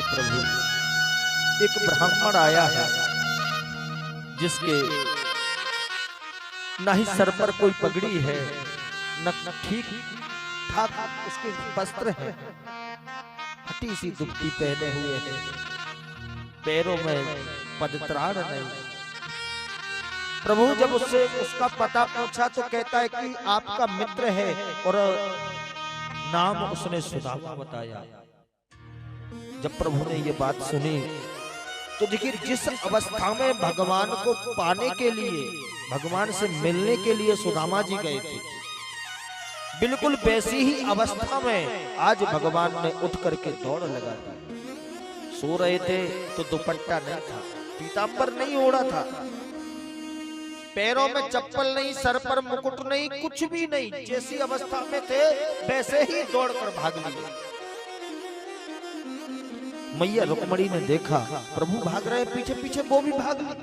प्रभु, एक ब्राह्मण आया है जिसके ना ही सर पर कोई पगड़ी है, न ठीक ठाक उसके वस्त्र है, फटी सी दुपट्टी पहने हुए है, पैरों में पदत्राण नहीं। प्रभु जब उससे उसका पता पूछा तो कहता है कि आपका मित्र है, और नाम उसने सुदामा बताया। जब प्रभु ने ये बात सुनी तो देखिए, जिस अवस्था में भगवान को पाने के लिए, भगवान से मिलने के लिए सुदामा जी गए थे, बिल्कुल वैसी ही अवस्था में आज भगवान ने उठ करके दौड़ लगा दी। सो रहे थे तो दुपट्टा नहीं था, पीतांबर नहीं ओढ़ा था, पैरों में चप्पल नहीं, सर पर मुकुट नहीं, कुछ भी नहीं, जैसी अवस्था में थे वैसे ही दौड़कर भाग लिए। मैया रुक्मणी ने देखा प्रभु भाग रहे पीछे पीछे, वो भी भाग ली।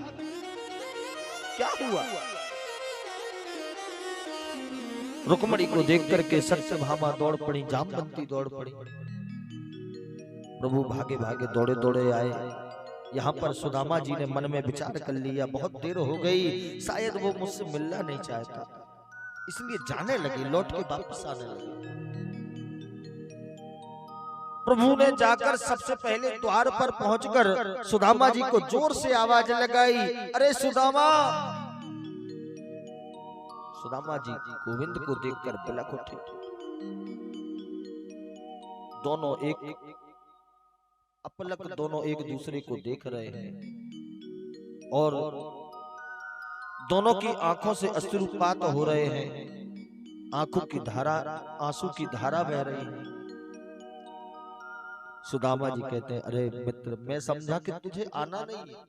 क्या हुआ? रुक्मणी को देख करके सत्यभामा दौड़ पड़ी, जामवंती दौड़ पड़ी। प्रभु भागे भागे दौड़े दौड़े आए। यहाँ पर सुदामा जी ने मन में विचार कर लिया, बहुत देर हो गई, शायद वो मुझसे मिलना नहीं चाहता, इसलिए जाने लगे, लौट के वापस आने लगे। प्रभु ने जाकर सबसे पहले द्वार पर पहुंचकर सुदामा जी को जोर से आवाज लगाई, अरे सुदामा। सुदामा जी गोविंद को देखकर बिलख उठे। दोनों एक अपलक, दोनों एक दूसरे को देख रहे हैं और दोनों की आंखों से अश्रुपात हो रहे हैं, आंखों की धारा, आंसू की धारा बह रही है। सुदामा जी कहते हैं, अरे मित्र, मैं समझा कि तुझे आना नहीं है,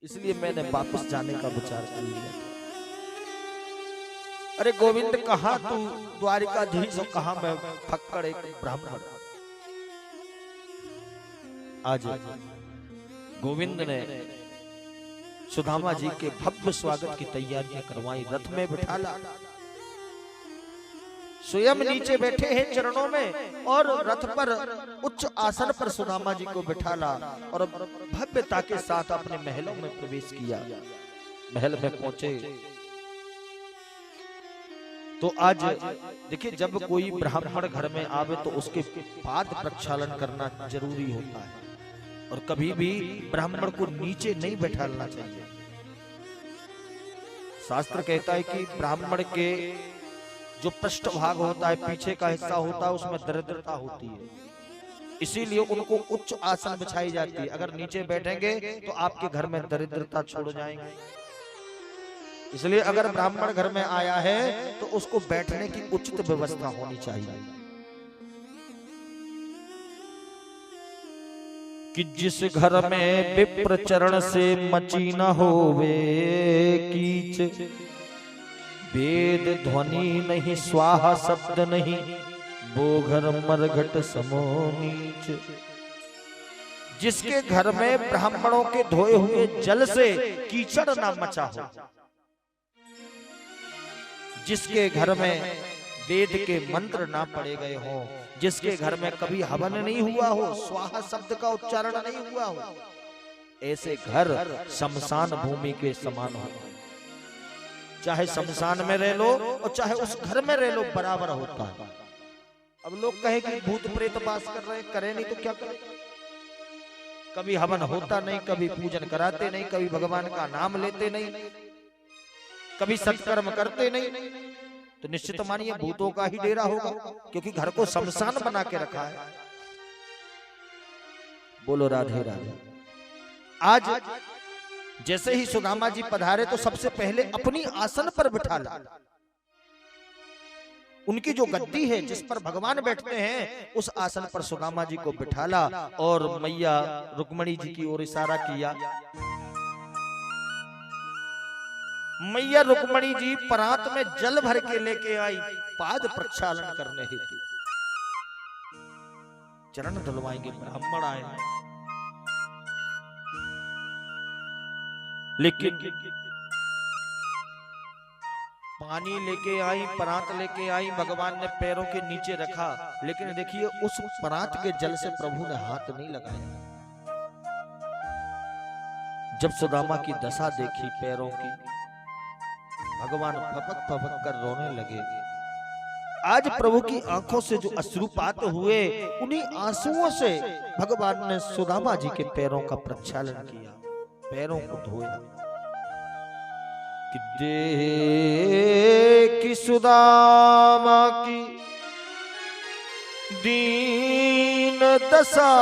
इसलिए मैंने वापस जाने का विचार कर लिया था। अरे गोविंद, कहां तू द्वारिकाधीश और कहां मैं फक्कड़ एक ब्राह्मण। आज गोविंद ने सुदामा जी के भव्य स्वागत की तैयारियां करवाई, रथ में बिठाला, स्वयं नीचे बैठे हैं चरणों में, और रथ पर उच्च आसन पर सुदामा जी को बिठाला और भव्यता के साथ अपने महलों में प्रवेश किया। महल में पहुंचे तो आज देखिए, जब कोई ब्राह्मण घर में आवे तो उसके पाद प्रक्षालन करना जरूरी होता है, और कभी भी ब्राह्मण को नीचे नहीं बैठाना चाहिए। शास्त्र कहता है कि ब्राह्मण के जो पृष्ठभाग होता है, पीछे का हिस्सा होता है, उसमें दरिद्रता होती है, इसीलिए उनको उच्च आसन बिछाई जाती है। अगर नीचे बैठेंगे तो आपके घर में दरिद्रता छोड़ जाएंगे, इसलिए अगर ब्राह्मण घर में आया है तो उसको बैठने की उचित व्यवस्था होनी चाहिए। कि जिस घर में विप्र चरण से मची न होवे कीच, वेद ध्वनि नहीं, स्वाहा शब्द नहीं, वो घर मरघट समो नीच। जिसके घर में ब्राह्मणों के धोए हुए जल से कीचड़ ना मचा हो, जिसके घर में वेद के मंत्र ना पढ़े गए हो, जिसके घर में कभी हवन नहीं हुआ हो, स्वाहा शब्द का उच्चारण नहीं हुआ हो, ऐसे घर शमशान भूमि के समान हो। चाहे शमशान में रह लो और चाहे उस घर में रह लो, बराबर होता है। अब लोग कहे कि भूत प्रेत वास कर रहे, करे नहीं तो क्या करें? कभी हवन होता नहीं, कभी पूजन कराते नहीं, कभी भगवान का नाम लेते नहीं, कभी सत्कर्म करते नहीं, तो निश्चित मानिए भूतों का ही डेरा होगा, क्योंकि घर को शमशान बना के रखा है। बोलो राधे राधे। आज जैसे ही सुदामा जी पधारे तो सबसे पहले अपनी आसन पर बिठाला। उनकी जो गद्दी है जिस पर भगवान बैठते हैं, उस आसन पर सुदामा जी को बिठाला और मैया रुक्मणी जी की ओर इशारा किया। मैया रुक्मणी जी परात में जल भर के लेके आई, पाद प्रक्षालन करने हेतु। चरण धुलवाएंगे, ब्राह्मण आए, लेकिन पानी लेके आई, परात लेके आई, भगवान ने पैरों के नीचे रखा, लेकिन देखिए उस परात के जल से प्रभु ने हाथ नहीं लगाया। जब सुदामा की दशा देखी पैरों की, भगवान फपक फपक कर रोने लगे। आज प्रभु की आंखों से जो अश्रुपात हुए, उन्हीं आंसुओं से भगवान ने सुदामा जी के पैरों का प्रक्षालन किया, पैरों को धोया। कि देखी सुदामा की दीन दशा,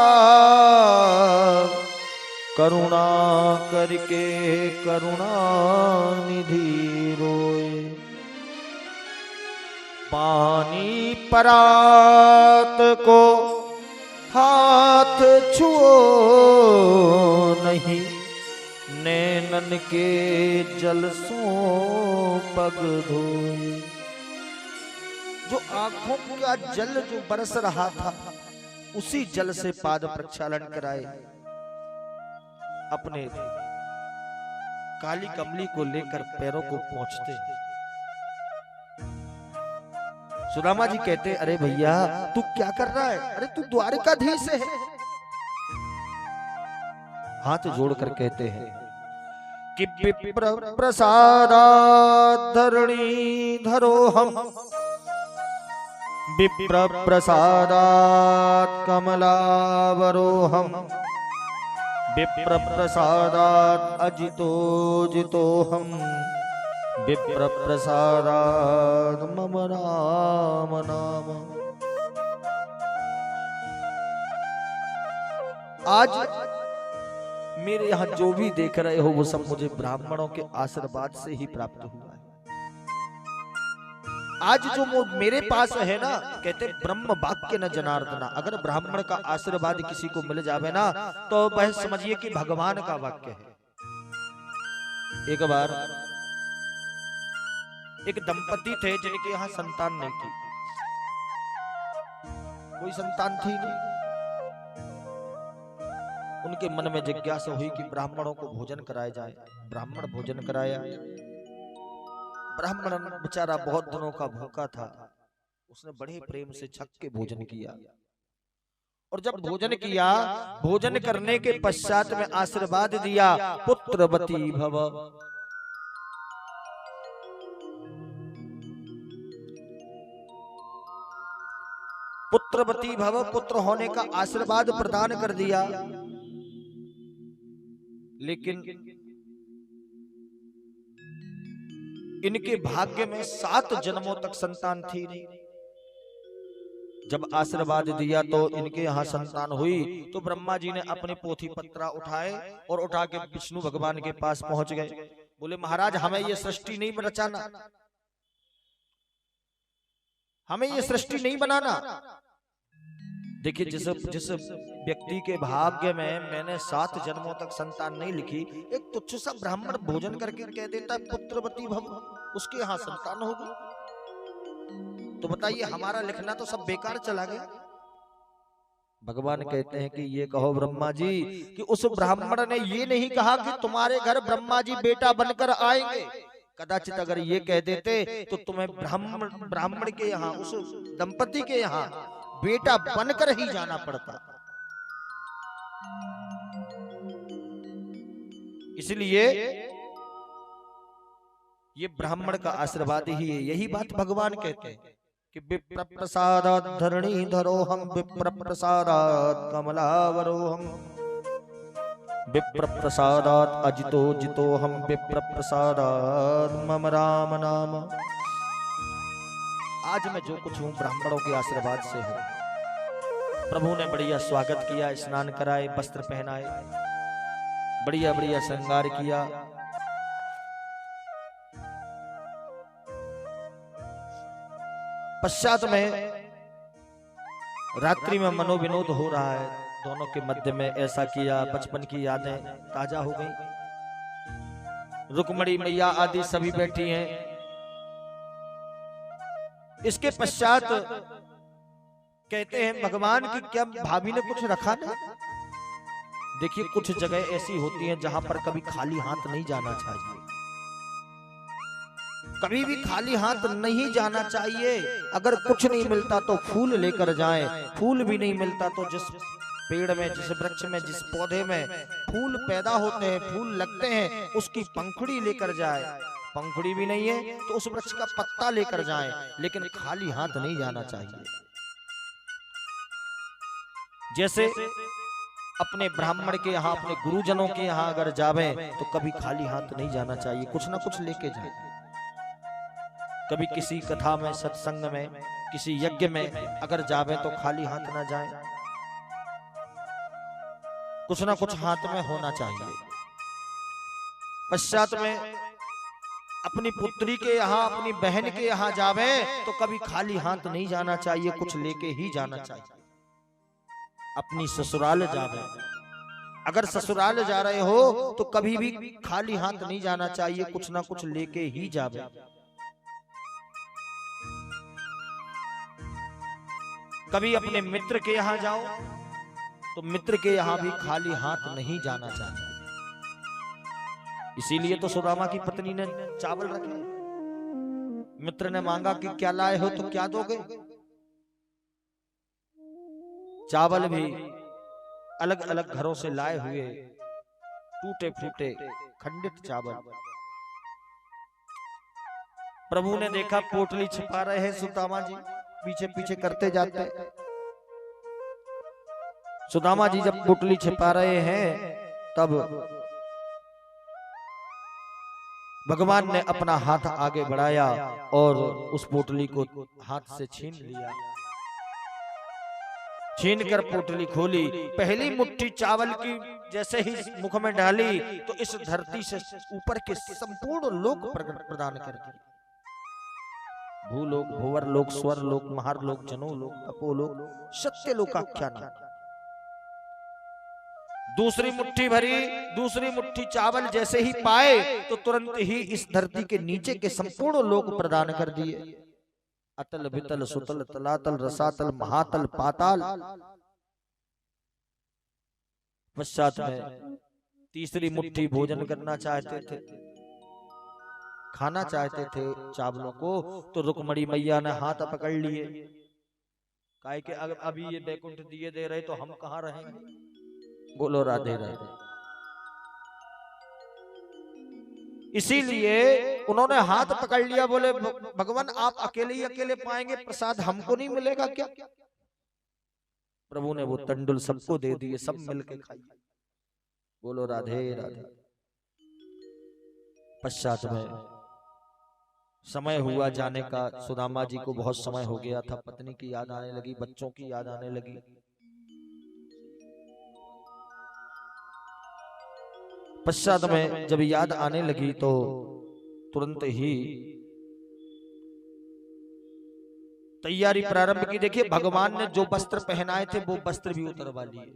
करुणा करके करुणा निधि रोए। पानी परात को हाथ छुओ नहीं, नैनन के जल सो पग धोए। जो आंखों का जल जो बरस रहा था, उसी जल से पाद प्रक्षालन कराए। अपने काली कमली को लेकर पैरों को पहुंचते। सुदामा जी कहते, अरे भैया तू क्या कर रहा है? अरे तू द्वारिकाधीश है। हाथ जोड़कर कहते हैं कि विप्र प्रसादात् धरणी धरो हम, विप्र प्रसादात् कमलावरो हम, विप्र प्रसादात् अजितो जितो हम, विप्र प्रसादात् मम राम नाम। आज मेरे यहाँ जो भी देख रहे हो वो सब मुझे ब्राह्मणों के आशीर्वाद से ही प्राप्त हुआ है। आज जो मेरे पास है ना, कहते ब्रह्म वाक्य न जनार्दना। अगर ब्राह्मण का आशीर्वाद किसी को मिल जावे ना, तो वह समझिए कि भगवान का वाक्य है। एक बार एक दंपति थे जिनके यहाँ संतान नहीं थी, कोई संतान थी नहीं। उनके मन में जिज्ञासा हुई कि ब्राह्मणों को भोजन कराया जाए। ब्राह्मण भोजन कराया। ब्राह्मण बेचारा बहुत दिनों का भूखा था, उसने बड़े प्रेम से छक के भोजन किया। और जब भोजन किया, भोजन करने के पश्चात में आशीर्वाद दिया, पुत्रवती भव। पुत्रवती भव, पुत्र होने का आशीर्वाद प्रदान कर दिया। लेकिन इनके भाग्य में 7 जन्मों तक संतान थी नहीं। जब आशीर्वाद दिया तो इनके यहाँ संतान हुई, तो ब्रह्मा जी ने अपने पोथी पत्रा उठाए और उठा के विष्णु भगवान के पास पहुंच गए। बोले महाराज, हमें ये सृष्टि नहीं रचाना, हमें ये सृष्टि नहीं बनाना। देखिए, जिस व्यक्ति के भाग्य में मैंने 7 जन्मों तक संतान नहीं लिखी, एक तुच्छ सा ब्राह्मण भोजन करके कह देता है पुत्रवती भव, उसके यहाँ संतान होगी। तो बताइए, हमारा लिखना तो सब बेकार चला गया। भगवान कहते हैं कि ये कहो ब्रह्मा जी कि उस ब्राह्मण ने ये नहीं कहा कि तुम्हारे घर ब्रह्मा जी बेटा बनकर आएंगे। कदाचित अगर ये कह देते तो तुम्हें ब्राह्मण के यहाँ, उस दंपति के यहाँ बेटा बनकर ही जाना पड़ता। इसलिए ये ब्राह्मण का आशीर्वाद ही है। यही बात भगवान कहते हैं कि विप्र प्रसादात् धरणी धरो हम, विप्र प्रसादात् कमलावरो हम, विप्र प्रसादात् अजितो जितो हम, विप्र प्रसादात् मम राम नाम। आज मैं जो कुछ हूँ ब्राह्मणों के आशीर्वाद से हूँ। प्रभु ने बढ़िया स्वागत किया, स्नान कराए, वस्त्र पहनाए, बढ़िया बढ़िया श्रृंगार किया। पश्चात में रात्रि में मनोविनोद हो रहा है दोनों के मध्य में। ऐसा किया, बचपन की यादें ताजा हो गई। रुक्मणी मैया आदि सभी बैठी हैं। इसके पश्चात कहते हैं भगवान की क्या भाभी ने कुछ रखा नहीं? देखिए, कुछ जगह ऐसी होती हैं जहां पर कभी खाली हाथ नहीं जाना चाहिए। कभी भी खाली हाथ नहीं जाना चाहिए। अगर कुछ नहीं मिलता तो फूल लेकर जाएं, फूल भी नहीं मिलता तो जिस पेड़ में, जिस वृक्ष में, जिस पौधे में फूल पैदा होते हैं, फूल लगते हैं, उसकी पंखुड़ी लेकर जाए। पंखुड़ी भी नहीं है तो उस वृक्ष का पत्ता लेकर जाएं, लेकिन खाली हाथ नहीं जाना चाहिए। जैसे अपने ब्राह्मण के यहाँ, अपने गुरुजनों के यहाँ अगर जावें तो कभी खाली हाथ नहीं जाना चाहिए, कुछ ना कुछ लेके जाएं। कभी किसी कथा में, सत्संग में, किसी यज्ञ में अगर जावें तो खाली हाथ ना जाएं, कुछ ना कुछ हाथ में होना चाहिए। पश्चात में अपनी पुत्री के यहाँ, अपनी बहन के यहाँ जावे तो कभी खाली हाथ नहीं जाना चाहिए, कुछ लेके ही जाना चाहिए। अपनी ससुराल जावे, अगर ससुराल जा रहे हो तो कभी भी खाली हाथ नहीं जाना चाहिए, कुछ ना कुछ लेके ही जावे। कभी अपने मित्र के यहाँ जाओ तो मित्र के यहाँ भी खाली हाथ नहीं जाना चाहिए। इसीलिए तो सुदामा की पत्नी ने चावल रखे। मित्र ने मांगा कि क्या लाए हो, तो क्या दोगे? चावल भी अलग अलग घरों से लाए हुए, टूटे फूटे खंडित चावल। प्रभु ने देखा पोटली छिपा रहे हैं सुदामा जी, पीछे पीछे करते जाते हैं। सुदामा जी जब पोटली छिपा रहे हैं तब भगवान ने अपना हाथ आगे बढ़ाया और उस पोटली को हाथ से छीन लिया। छीन कर पोटली खोली, पहली मुट्ठी चावल की जैसे ही मुख में डाली तो इस धरती से ऊपर के संपूर्ण लोक प्रदान कर दिए। भूलोक, भुवर लोक, स्वर लोक, महार लोक, जनो लोक, तपो लोक, सत्य लोकाख्यान। दूसरी मुट्ठी भरी, दूसरी मुट्ठी चावल जैसे ही पाए तो तुरंत ही इस धरती के नीचे के संपूर्ण लोक प्रदान कर दिए। अतल, वितल, सुतल, तलातल, रसातल, महातल, पाताल। पश्चात में तीसरी मुट्ठी भोजन करना चाहते थे, खाना चाहते थे चावलों को, तो रुक्मणी मैया ने हाथ पकड़ लिए। काहे कि अभी ये बैकुंठ दिए दे रहे तो हम कहाँ रहेंगे? बोलो राधे राधे। इसीलिए उन्होंने हाथ पकड़ लिया, बोले भगवान आप अकेले ही अकेले पाएंगे, प्रसाद हमको नहीं मिलेगा क्या? प्रभु ने वो तंडुल सबको दे दिए, सब मिलके खाइए। बोलो राधे राधे। पश्चात में समय हुआ जाने का, सुदामा जी को बहुत समय हो गया था, पत्नी की याद आने लगी, बच्चों की याद आने लगी। पश्चात में जब याद आने लगी तो तुरंत ही तैयारी प्रारंभ की। देखिए भगवान ने जो वस्त्र पहनाए थे वो वस्त्र भी उतरवा लिए,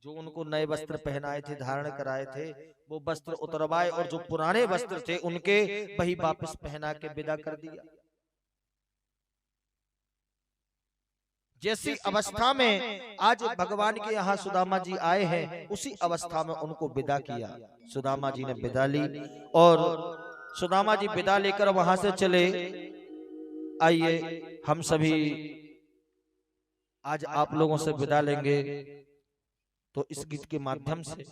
जो उनको नए वस्त्र पहनाए थे, धारण कराए थे, वो वस्त्र उतरवाए और जो पुराने वस्त्र थे उनके वही वापस पहना के विदा कर दिया। जैसी अवस्था में आज भगवान के यहाँ सुदामा जी आए हैं, उसी अवस्था में उनको विदा किया। सुदामा जी ने विदा ली और सुदामा जी विदा लेकर वहां से चले। आइए हम सभी आज आप लोगों से विदा लेंगे, तो इस गीत के माध्यम से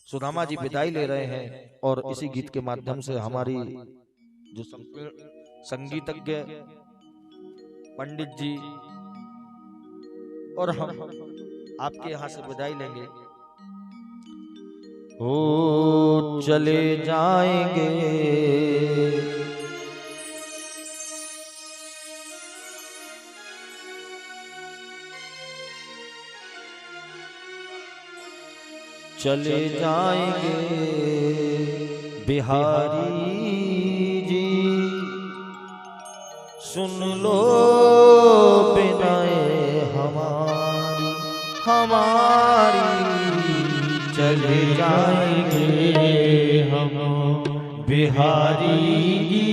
सुदामा जी विदाई ले रहे हैं और इसी गीत के माध्यम से हमारी जो संगीतज्ञ पंडित जी और हम आपके यहाँ से विदाई लेंगे। हो चले जाएंगे चले जाएंगे बिहारी जी, सुन लो बिनाए हमारी चले जाएंगे हम बिहारी जी,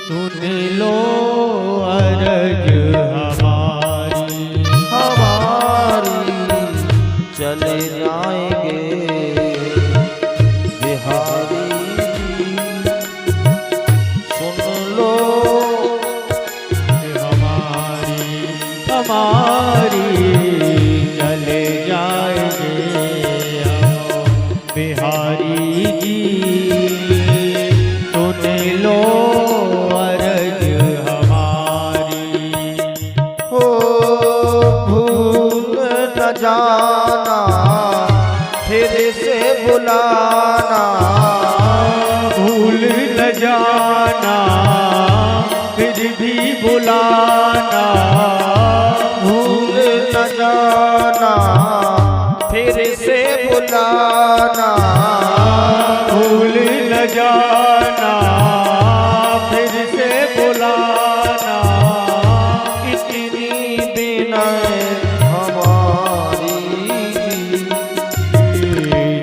सुन लो अरज चले जाएंगे बिहारी। हमारी चले जाएंगे बिहारी जी सुन लो अर्ज हमारी। हो भूल न जाना फिर से बुलाना, भूल न जाना फिर भी बुलाना, भूल न जाना फिर से बुलाना, भूल न जाना फिर से बुलाना। इतनी विनय हमारी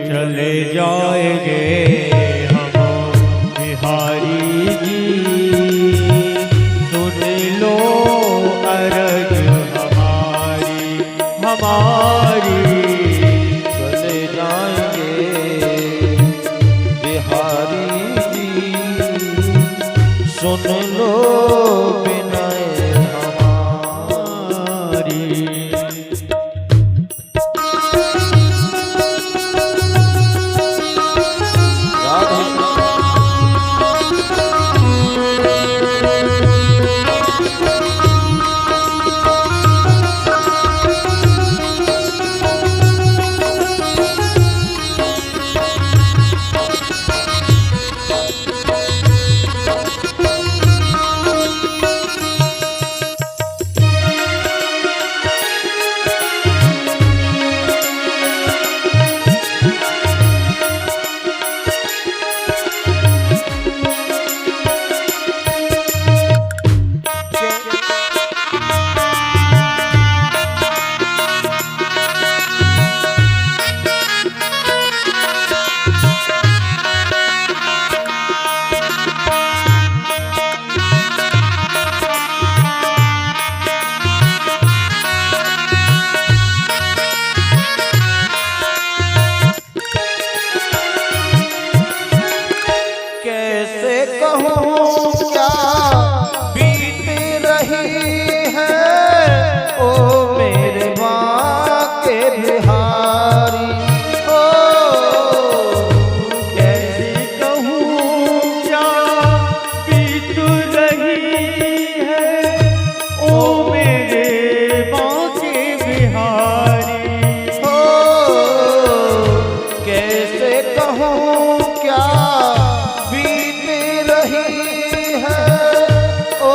चले जाएंगे हम बिहारी जी सुन लो अर्ज हमारी हमारी। चले जाएंगे बिहारी जी सुन लो विनय हमारी। कैसे कहूँ क्या बीत रही है ओ मेरे बाके बिहारी। ओ कैसे कहूँ क्या बीत रही है ओ मेरे बांके बिहारी। हो कैसे कहूँ क्या बीत रही है ओ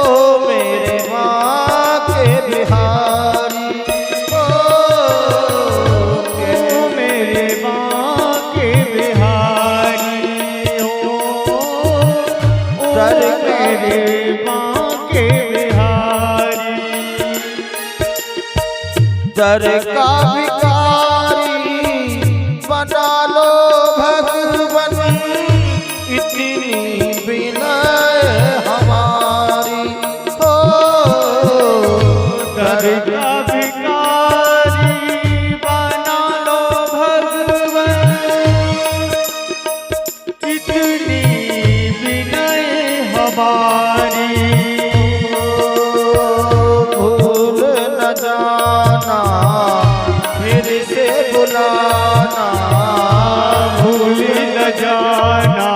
मेरे बाके बिहारी। ओ मेरे बांके बिहारी दर मेरे बांके बिहारी। दर का भिखारी बना लो भगवन इतनी विनय हमारी। हो दर का भिखारी बना लो भगवन इतनी विनय हमारी। भूल न जाना फिर से बुलाना, भूल न जाना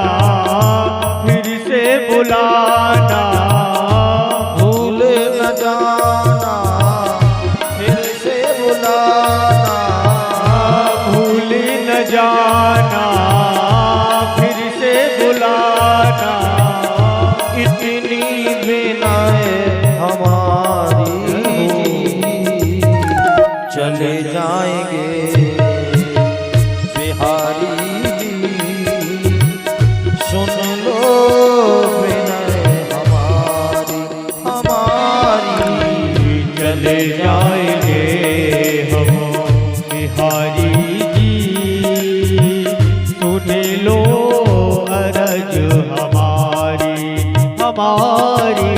फिर से बुलाना, भूल न जाना फिर से बुलाना, भूल न जाना फिर से बुलाना। इतनी विनय हमारी चले जाएंगे बिहारी जी सुन लो विनय हमारी हमारी। चले जाएंगे हम बिहारी जी सुन लो अर्ज हमारी हमारी।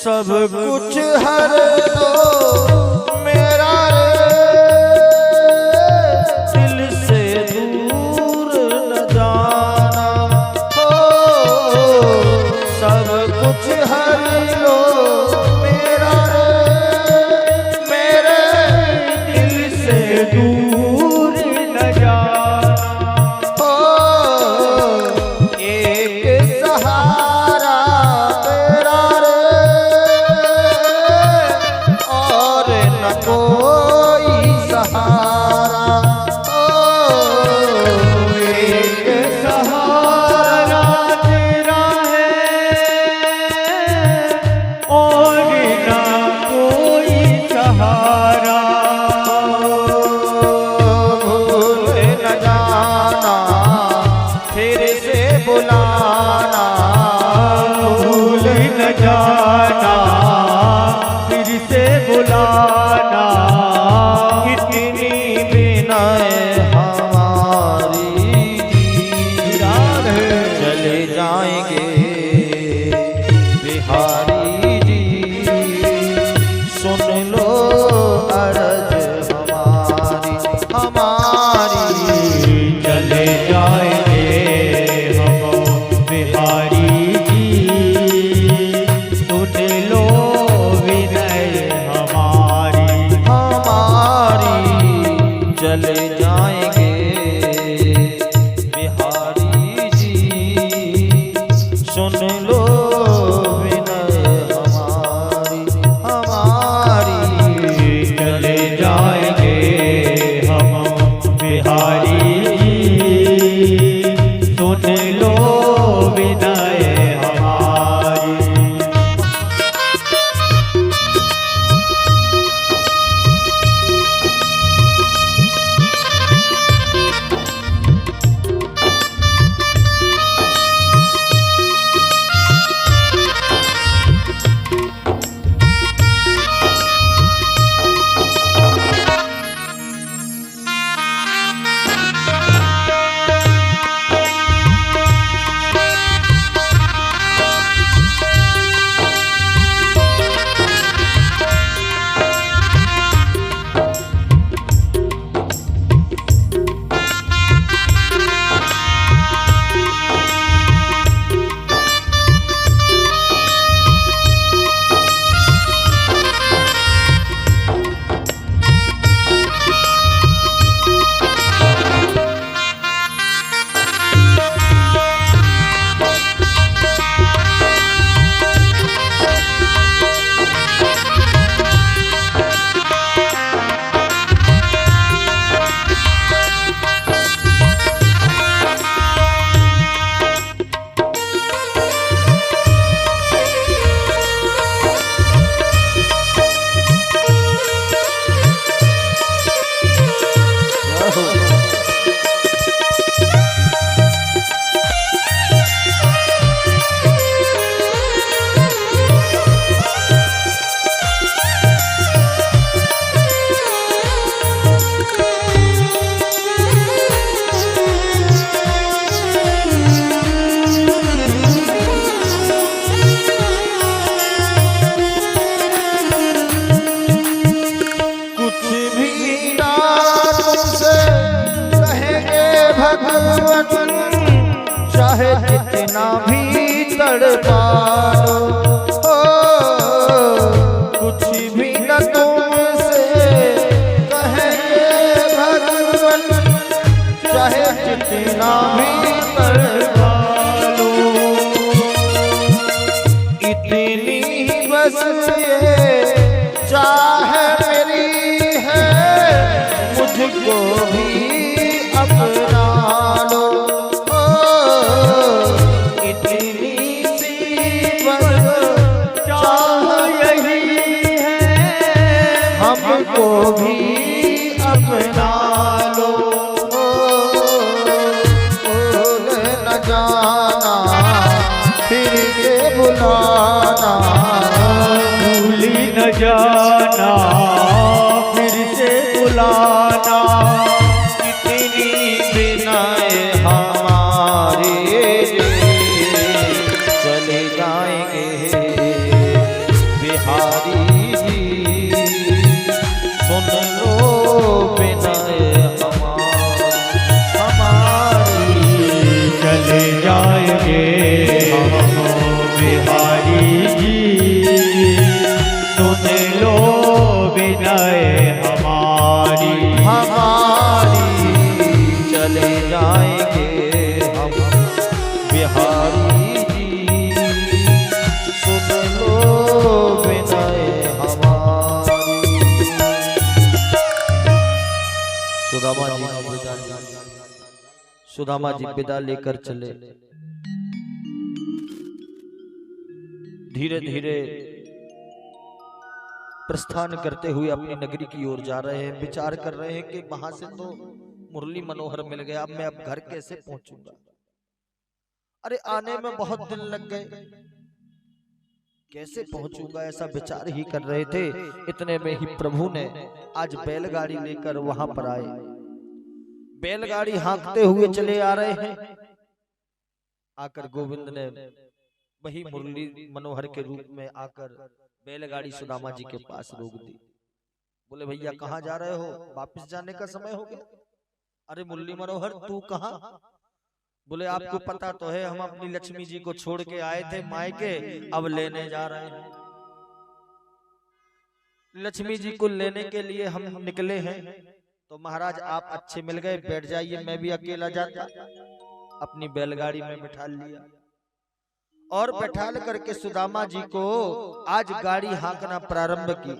सब कुछ हर दो मेरा दिल से दूर न जाना हो। सब कुछ हर लो मेरा मेरे दिल से दूर न जाना हो। एक सहारा तेरा और न कोई सहारा हो। एक सहारा तेरा है और ना कोई सहारा। भूल न जाना फिर से बुलाना। भूल न जाना फिर से बुलाना। कितनी विनय हमारी चले जाएंगे बिहारी जी। सुन लो अर्ज हमारी हमारी। चले जाएंगे हम बिहारी जी। सुन लो विनय हमारी हमारी चले जाएंगे बिहारी जी। सुन लो विनय हमारी हमारी। चले जाएंगे हम बिहारी जी। सुन लो विनय हमारी। चाहे जितना भी तड़पा लो हो। कुछ भी न तुमसे कहेंगे भगवन। चाहे जितना भी तड़पा लो। इतनी बस ये चाहे मेरी है। मुझको भी अपना लो। हमको भी अपना लो। भूल न जाना फिर से बुलाना। भूल न जाना फिर से बुलाना। कितनी विनय हमारे चले जाएंगे बिहारी जी सुन लो विनय हमारी। चले जाएंगे हम बिहारी जी, सुन लो विनय हमारी। सुदामा जी विदा लेकर चले। धीरे धीरे प्रस्थान करते हुए अपनी नगरी की ओर जा रहे हैं। विचार कर रहे हैं कि वहां से तो मुरली मनोहर मिल गया, अब मैं घर कैसे पहुंचूंगा। अरे आने में बहुत दिन लग गए, कैसे पहुंचूंगा, ऐसा विचार ही कर रहे थे। इतने में ही प्रभु ने आज बैलगाड़ी लेकर वहां पर आए। बैलगाड़ी हाँकते हुए चले आ रहे हैं। आकर गोविंद ने वही मुरली मनोहर के रूप में आकर बैलगाड़ी सुदामा जी के पास रोक दी। बोले भैया कहाँ जा रहे हो, वापस जाने का समय हो गया। अरे मुरली मनोहर तू कहाँ? बोले आपको पता तो है हम अपनी लक्ष्मी जी को छोड़ के आए थे मायके, अब लेने जा रहे हैं। लक्ष्मी जी को लेने के लिए हम निकले हैं, तो महाराज आप अच्छे मिल गए, बैठ जाइए, मैं भी अकेला जाता। अपनी बैलगाड़ी में बिठा लिया और बैठाल करके सुदामा जी को आज गाड़ी हाँकना प्रारंभ की।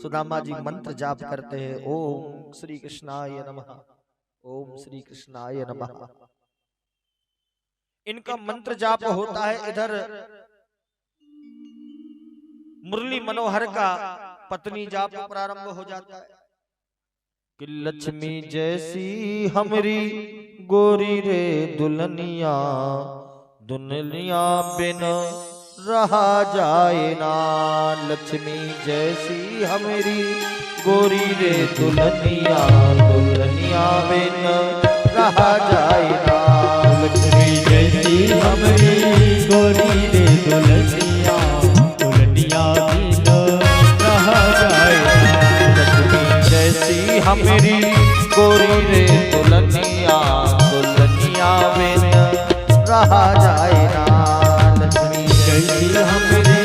सुदामा जी मंत्र जाप करते हैं, ओम श्री कृष्णाय नमः, ओम श्री कृष्णाय नमः। इनका मंत्र जाप होता है। इधर मुरली मनोहर का पत्नी जाप प्रारंभ हो जाता है कि लक्ष्मी जैसी हमरी गोरी रे दुल्हनिया, दुल्हनिया बिन रहा जाए ना। लक्ष्मी जैसी हमरी गोरी रे दुल्हनिया, दुल्हनिया बिन रहा जाए ना। लक्ष्मी जैसी हमरी गोरी रे दुल्हनिया, दुल्हनिया बिन रहा जाए ना। लक्ष्मी जैसी हमरी गोरी रे दुल्हनिया, दुल्हनिया बिन रहा जाए ना। लक्ष्मी जैसी हमरी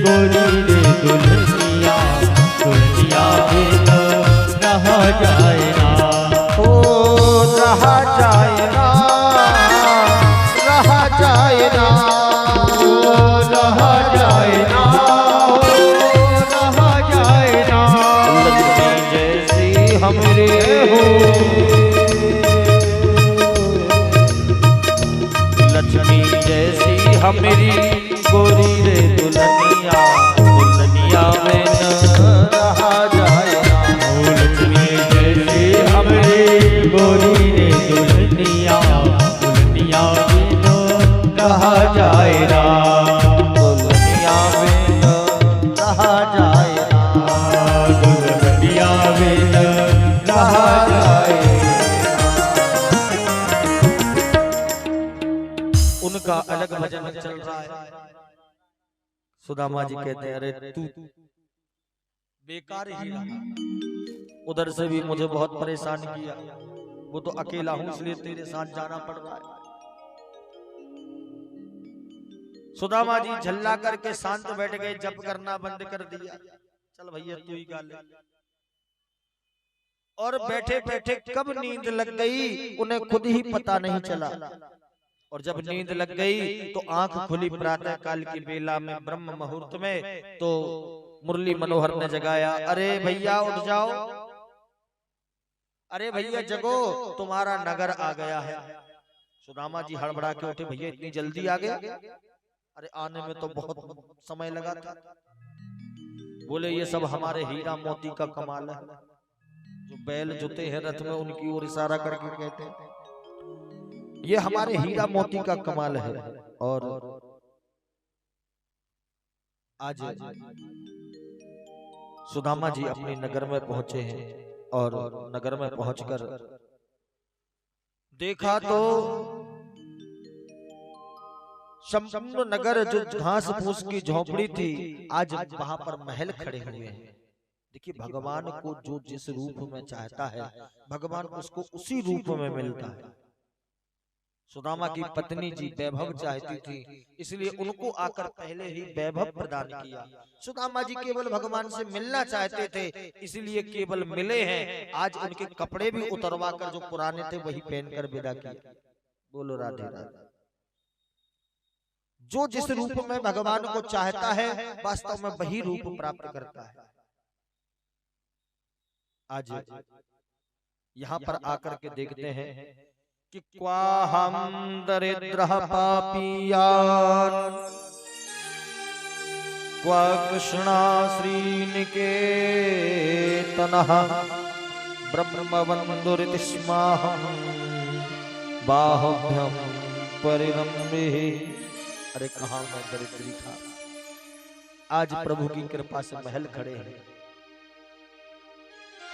गोरी रे दुल्हनिया, दुल्हनिया बिन रहा जाए ना। ओ रहा जाए ना, रहा जाए ना, रहा जाए ना, रहा जाए ना। लक्ष्मी जैसी हमरे हो, लक्ष्मी जैसी हमरी गोरी रे दुल्हनिया, दुल्हनिया में न रहा जाए ना। लक्ष्मी जैसी हमरी गोरी रे दुल्हनिया, दुल्हनिया बिन रहा जाए ना। दुल्हनिया में न रहा जाए ना, दुल्हनिया बिन रहा जाए। उनका अलग भजन चल रहा है। सुदामा जी कहते हैं अरे तू बेकार ही रहा, उधर से भी मुझे बहुत परेशान किया, वो तो अकेला हूं इसलिए तेरे साथ जाना पड़ रहा है। सुदामा जी झल्ला करके शांत बैठ गए, जप करना बंद कर दिया। चल भैया तू ही गा ले। और बैठे बैठे कब नींद लग गई उन्हें खुद ही पता नहीं चला। और जब नींद लग गई तो आंख खुली प्रातः काल की बेला में, ब्रह्म मुहूर्त में, तो मुरली मनोहर ने जगाया। अरे भैया उठ जाओ, अरे भैया जगो, तुम्हारा नगर आ गया है। सुदामा जी हड़बड़ा के उठे, भैया इतनी जल्दी आ गए? अरे आने में तो बहुत समय लगा था। बोले ये सब हमारे हीरा मोती का कमाल है। जो बैल जुते हैं रथ में उनकी ओर इशारा करके कहते हैं ये हमारे हीरा मोती का कमाल है। और आज सुदामा जी अपने नगर में पहुंचे हैं और नगर में पहुंचकर देखा तो संपूर्ण नगर जो घास फूस की झोपड़ी थी आज वहां पर महल खड़े हुए हैं। देखिए भगवान को जो जिस रूप में चाहता है भगवान उसको उसी रूप में मिलता है। सुदामा की पत्नी जी वैभव चाहती थी, इसलिए उनको आकर पहले ही वैभव प्रदान किया। सुदामा जी केवल भगवान से मिलना चाहते थे, इसलिए केवल मिले हैं। आज उनके कपड़े भी उतरवा कर जो पुराने थे वही पहनकर विदा किया। बोलो राधे राधे। जो जिस रूप में भगवान को चाहता है वास्तव में वही रूप प्राप्त करता है। आज यहाँ पर आकर के देखते हैं कि क्वा हम दरिद्र पापियान क्वा कृष्णा श्रीनिकेतनः ब्रह्मबन्धुरिति स्माहं बाहुभ्यं परिरम्भिः। अरे कहाँ मैं दरिद्री था, आज प्रभु की कृपा से महल खड़े हैं।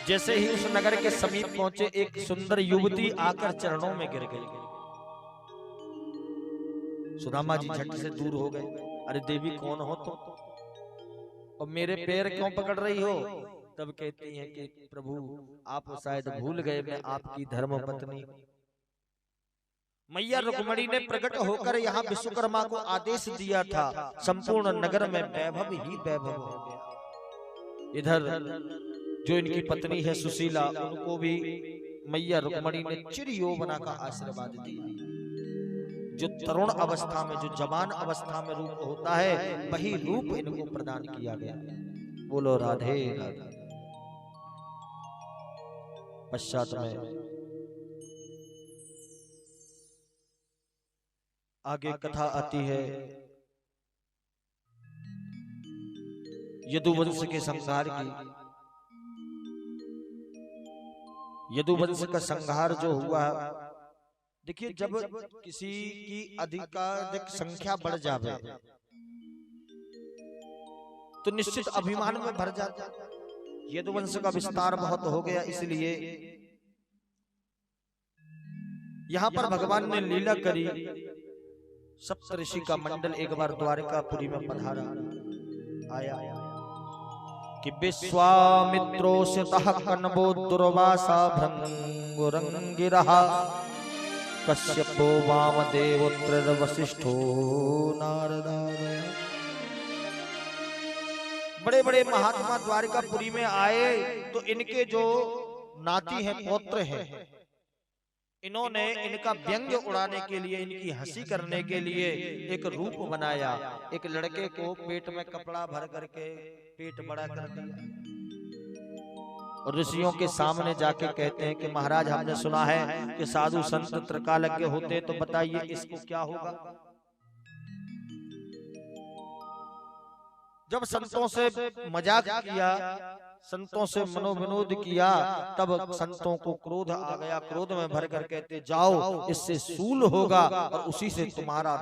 जैसे ही उस नगर के समीप पहुंचे, एक सुंदर युवती आकर चरणों में गिर गई। सुदामा जी झट से दूर हो गए। अरे देवी कौन हो तुम, और मेरे पैर क्यों पकड़ रही हो? तब कहती हैं कि प्रभु आप शायद भूल गए, मैं आपकी धर्म पत्नी। मैया रुक्मणी ने प्रकट होकर यहाँ विश्वकर्मा को आदेश दिया था, संपूर्ण नगर में वैभव ही वैभव हो गया। इधर जो इनकी पत्नी है सुशीला, उनको भी मैया रुक्मणी ने चिरयौवना का आशीर्वाद दिया। जो तरुण अवस्था में, जो जवान अवस्था में रूप होता है, वही रूप इनको प्रदान किया गया। बोलो राधे राधे। पश्चात में आगे कथा आती है यदुवंश के संहार की। यदुवंश का संहार जो हुआ, देखिए जब किसी की अधिकाधिक संख्या बढ़ जाए तो निश्चित अभिमान में भर जाता। यदुवंश का विस्तार बहुत हो गया, इसलिए यहां पर भगवान ने लीला करी। सप्तऋषि का मंडल एक बार द्वारिकापुरी में पधारा आया कि विश्वामित्रोऽस्यतः कन्वो दुर्वासा भृंगुरंगिरः कश्यपो वामदेवोऽत्र वसिष्ठो नारदादय। बड़े बड़े महात्मा द्वारिकापुरी में आए तो इनके जो नाती हैं, पौत्र हैं, इन्होंने इनका व्यंग्य उड़ाने के लिए, इनकी हंसी करने के लिए एक रूप बनाया। एक लड़के को पेट में कपड़ा भर करके पेट बड़ा कर दिया और ऋषियों के सामने जाके कहते हैं कि महाराज हमने सुना है कि साधु संत त्रिकालज्ञ होते, तो बताइए इसको क्या होगा। जब संतों से मजाक किया, संतों से मनोविनोद किया, तब संतों को क्रोध आ गया। क्रोध में भरकर कहते जाओ, इससे सूल होगा और उसी से तुम्हारा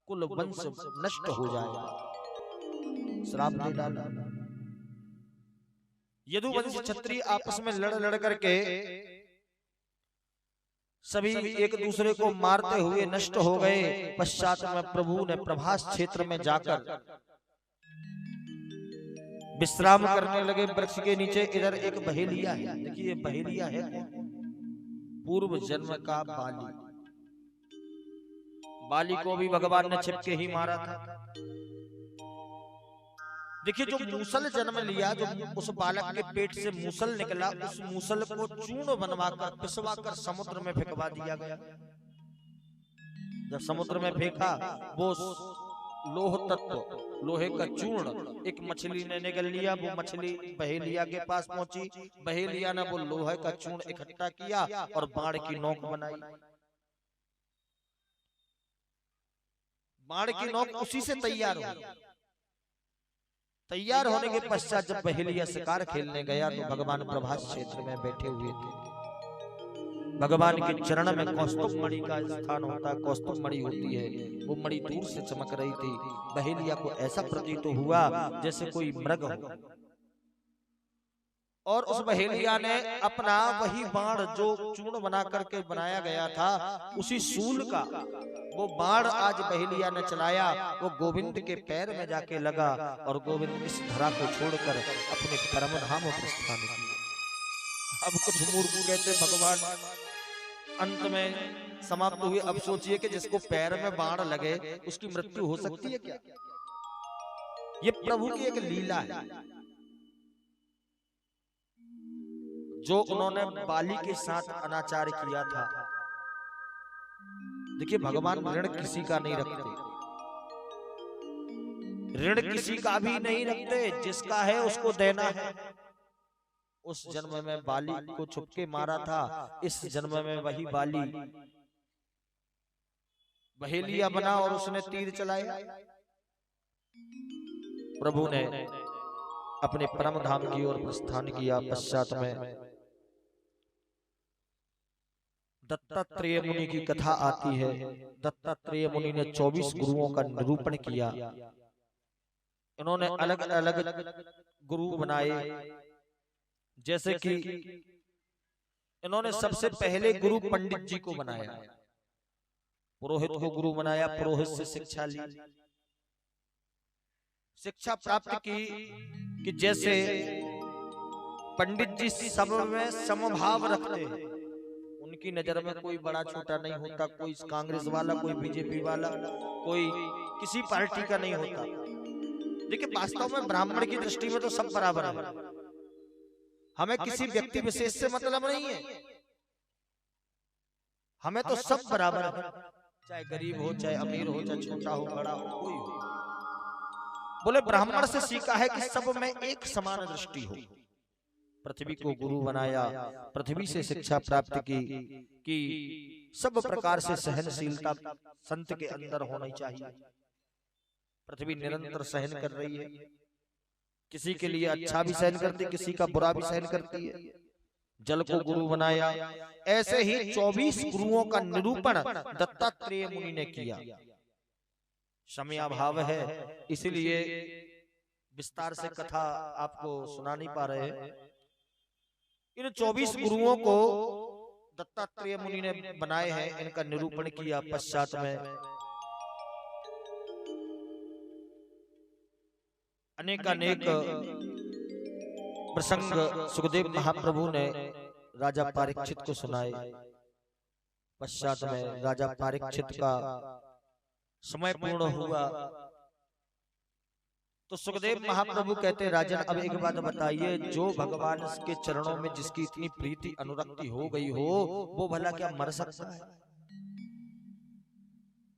कुल वंश नष्ट हो जाएगा। श्राप दे डाला। यदुवंश क्षत्रिय आपस में लड़ करके सभी एक दूसरे को मारते हुए नष्ट हो गए। पश्चात में प्रभु ने प्रभास क्षेत्र में जाकर विश्राम करने लगे वृक्ष के नीचे। इधर एक बहेलिया है, देखिए बहेलिया है पूर्व जन्म का बाली। बाली को भी भगवान ने छिपके ही मारा था। देखिए जो मूसल जन्म लिया, जो उस बालक के पेट से मूसल निकला, उस मूसल को चूर्ण बनवाकर पिसवाकर समुद्र में फेंकवा दिया गया। जब समुद्र में फेंका, वो लोह तत्व, लोहे का चूर्ण एक मछली ने निगल लिया। वो मछली बहेलिया के पास पहुंची। बहेलिया ने वो लोहे का चूर्ण इकट्ठा किया और बाण की नोक बनाई। बाण की नोक उसी से तैयार हुई। तैयार होने के पश्चात जब बहेलिया शिकार खेलने गया तो भगवान प्रभास क्षेत्र में बैठे हुए थे। भगवान के चरण में कौस्तुभ मणि का स्थान होता, कौस्तुभ मणि होती है, वो मणि दूर से चमक रही थी। बहेलिया को ऐसा प्रतीत हुआ जैसे कोई मृग हो, और उस बहेलिया ने अपना वही बाण जो चूर्ण बना करके बनाया गया था, उसी सूल का वो बाण आज बहेलिया ने चलाया। वो गोविंद के पैर में जाके लगा और गोविंद इस धरा को छोड़कर अपने परम धाम प्रस्थान किया। अब कुछ मूर्ख कहते भगवान अंत में समाप्त हुई। अब सोचिए कि जिसको पैर में बाण लगे उसकी मृत्यु हो सकती है क्या? ये प्रभु की एक लीला है जो उन्होंने बाली के साथ अनाचार किया था। देखिए, भगवान ऋण किसी का नहीं रखते, ऋण किसी का भी नहीं रखते, जिसका है उसको देना है। उस जन्म में बाली को छुपके मारा था, इस जन्म में वही बाली बहेलिया बना और उसने तीर चलाया। प्रभु ने अपने परम धाम की ओर प्रस्थान किया। पश्चात में दत्तात्रेय मुनि की कथा आती है। दत्तात्रेय मुनि ने 24 गुरुओं का निरूपण किया। इन्होंने अलग अलग गुरु बनाए, जैसे कि इन्होंने सबसे पहले गुरु पंडित जी को बनाया, पुरोहित को गुरु बनाया, पुरोहित से शिक्षा ली, शिक्षा प्राप्त की कि जैसे पंडित जी सब में समभाव रखते हैं, उनकी नजर में कोई बड़ा छोटा नहीं होता, कोई कांग्रेस वाला, कोई बीजेपी वाला, कोई किसी पार्टी का नहीं होता। देखिए, वास्तव में ब्राह्मण की दृष्टि में तो सब बराबर है। हमें किसी व्यक्ति विशेष से मतलब नहीं है, हमें तो सब बराबर है, चाहे गरीब हो, चाहे अमीर हो, चाहे छोटा हो, बड़ा हो, कोई हो। बोले ब्राह्मण से सीखा है कि सब में एक समान दृष्टि हो। पृथ्वी को गुरु बनाया, पृथ्वी से शिक्षा प्राप्त की कि सब प्रकार से सहनशीलता संत के अंदर होनी चाहिए। पृथ्वी निरंतर सहन कर रही है, किसी के लिए अच्छा भी सहन करती, किसी का बुरा भी सहन करती है। जल को गुरु बनाया। ऐसे ही 24 गुरुओं का निरूपण दत्तात्रेय मुनि ने किया। समयाभाव है, इसलिए विस्तार से कथा आपको सुना नहीं पा रहे हैं। इन 24 गुरुओं को दत्तात्रेय मुनि ने बनाए हैं, इनका निरूपण किया। पश्चात में अनेकानेक प्रसंग सुखदेव महाप्रभु ने राजा परीक्षित को सुनाए। पश्चात में राजा परीक्षित का समय पूर्ण हुआ तो सुखदेव महाप्रभु कहते, राजन अब एक बात बताइए, जो भगवान के चरणों में जिसकी इतनी प्रीति अनुरक्ति हो गई हो, वो भला क्या मर सकता है?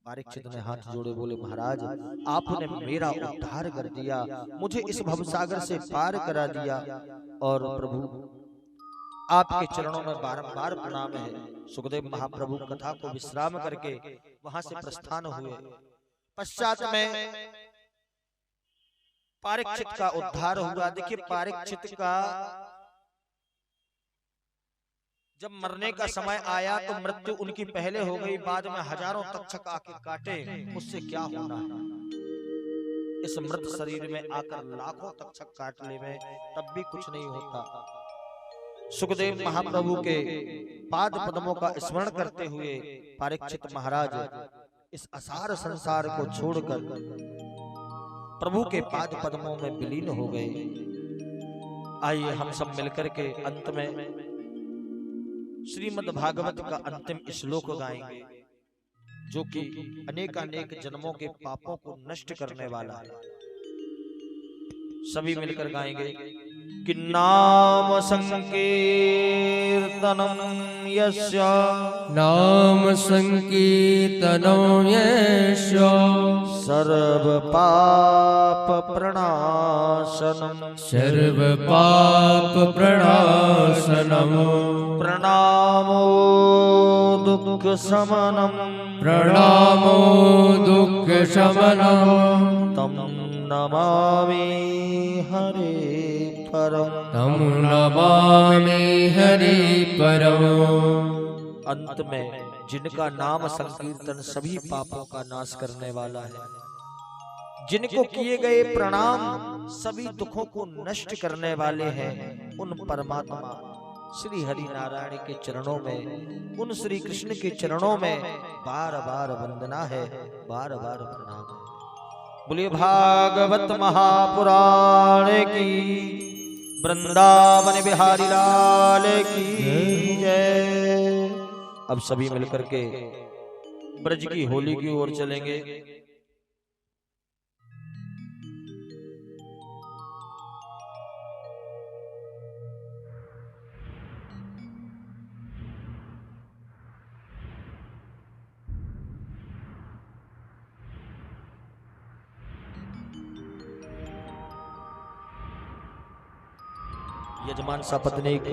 परीक्षित ने हाथ जोड़े बोले, महाराज आपने मेरा उद्धार कर दिया, मुझे इस भवसागर से पार करा दिया, और प्रभु आपके चरणों में बारंबार प्रणाम है। सुखदेव महाप्रभु कथा को विश्राम करके वहां से प्रस्थान हुए। पश्चात में परीक्षित का उद्धार हुआ। देखिए, परीक्षित का जब मरने का समय आया तो मृत्यु उनकी पहले हो गई, बाद में हजारों तक्षक आके काटे, उससे क्या होना है? इस मृत शरीर में आकर लाखों तक्षक काट ले में तब भी कुछ नहीं होता। सुखदेव महाप्रभु के पाद पद्मों का स्मरण करते हुए परीक्षित महाराज इस असार संसार को छोड़कर प्रभु के पाद पद्मों में विलीन हो गए। आइए हम सब मिलकर के अंत में श्रीमद् भागवत का अंतिम श्लोक गाएंगे, जो कि अनेकानेक जन्मों के पापों को नष्ट करने वाला है। सभी मिलकर गाएंगे कि नाम संकीर्तनम यस्य, नाम संकीर्तनं यस्य सर्व पाप प्रणाशनम, सर्व पाप प्रणाशनम, प्रणामो दुःख शमनम, प्रणामो दुःख शमनम, तम नमामि हरे परम, तम नमामि हरि परम। अंत में जिनका नाम संकीर्तन सभी पापों का नाश करने वाला है, जिनको किए गए प्रणाम सभी दुखों को नष्ट करने वाले हैं, उन परमात्मा श्री हरि नारायण के चरणों में, उन श्री कृष्ण के चरणों में बार बार वंदना है, बार बार प्रणाम है। बोलिए भागवत महापुराण की, वृंदावन बिहारी लाल की जय। अब सभी मिलकर के ब्रज की होली की ओर चलेंगे। यजमान सपत्नीक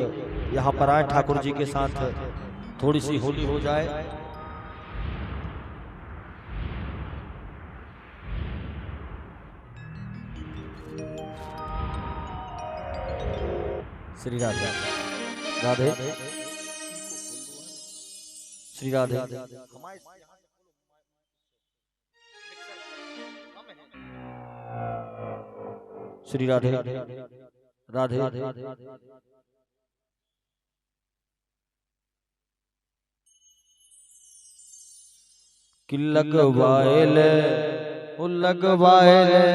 यहाँ पर आए, ठाकुर जी के साथ थोड़ी सी होली हो जाए। श्री राधे राधे श्री राधे। श्री राधे राधे कि लगवाए ले ओ लगवाए ले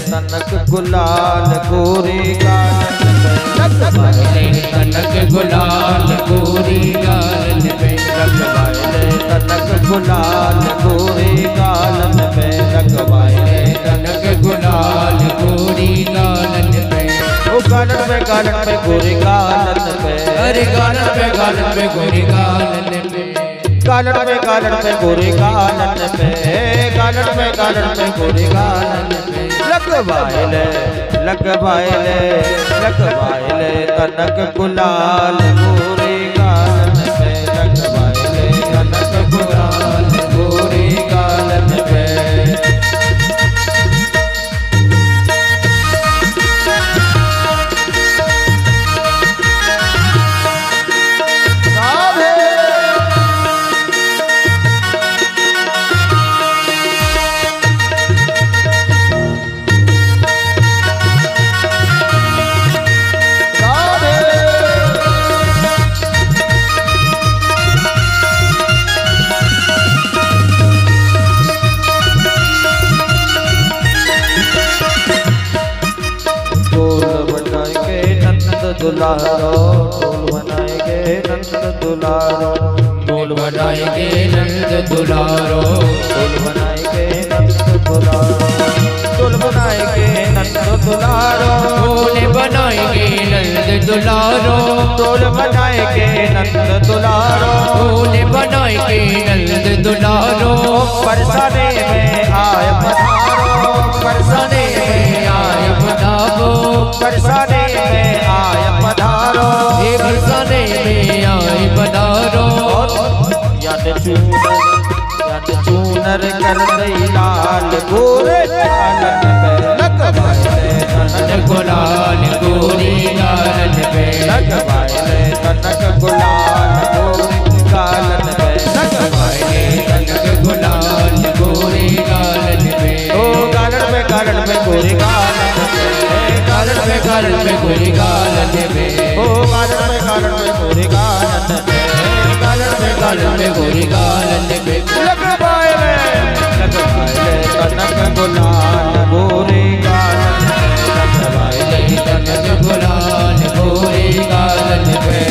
तनक गुलाल गोरी गालन पे, लगवाए तनक गुलाल गोरी गालन पे, लगवाए तनक गुलाल गोरी गालन पे, लगवाए तनक गुलाल गोरी गालन पे। ओ गालन पे गोरी गालन पे, अरे गालन पे गोरी गालन पे, गालन पे गोरी गालन पे, गालन पे गोरी गालन पे। लगवाए ले तनक गुलाल गोरी गालन पे, लगवाए ले तनक गुलाल गोरी गालन पे। दुलारो ढोल बनाएंगे नंद दुलारो, ढोल बनाएंगे नंद दुलारो, ढोल बनाएंगे नंद दुलारो, ढोल बनाएंगे नंद दुलारो, ढोल बनाएंगे नंद दुलारो, ढोल बनाएंगे नंद दुलारो, ढोल बनाएंगे नंद दुलारो। बरसाने में आए पधारो, बरसाने में आए पधारो, बरसाने में आए पधारो, हे बरसाने में आए पधारो। याद चूनर कर दई लाल गोरे गालन पे, लगवाए तनक गुलाल गोरी गालन पे, लगवाए तनक गुलाल गोरी गालन पे, लगवाए तनक गुलाल गोरी गालन पे। ओ गालन पे गोरी गालन पे, गालन पे गोरी गालन पे, ओ गालन पे गोरी गालन पे, गालन पे गोरी गालन पे। लगवाए तनक गुलाल गोरी गालन पे, लगवाए तनक गुलाल गोरी गालन पे।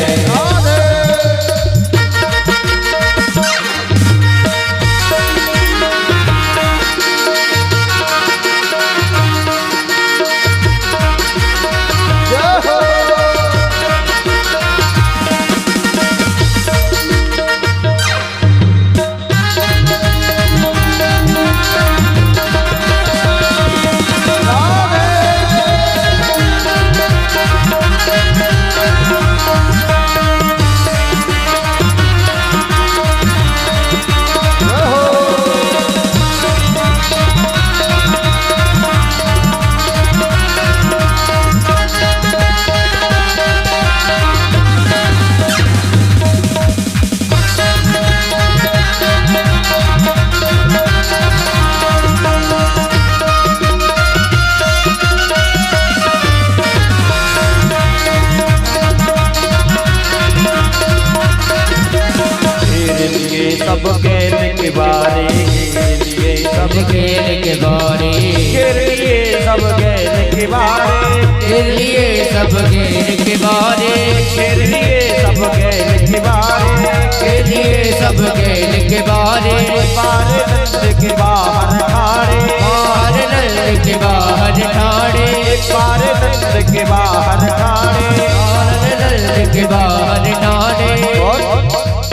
बार नंद के बाहर ठाड़े, बार नंद के बाहर ठाड़े, बार नंद के बाहर ठाड़े, बार नंद के बाहर ठाड़े।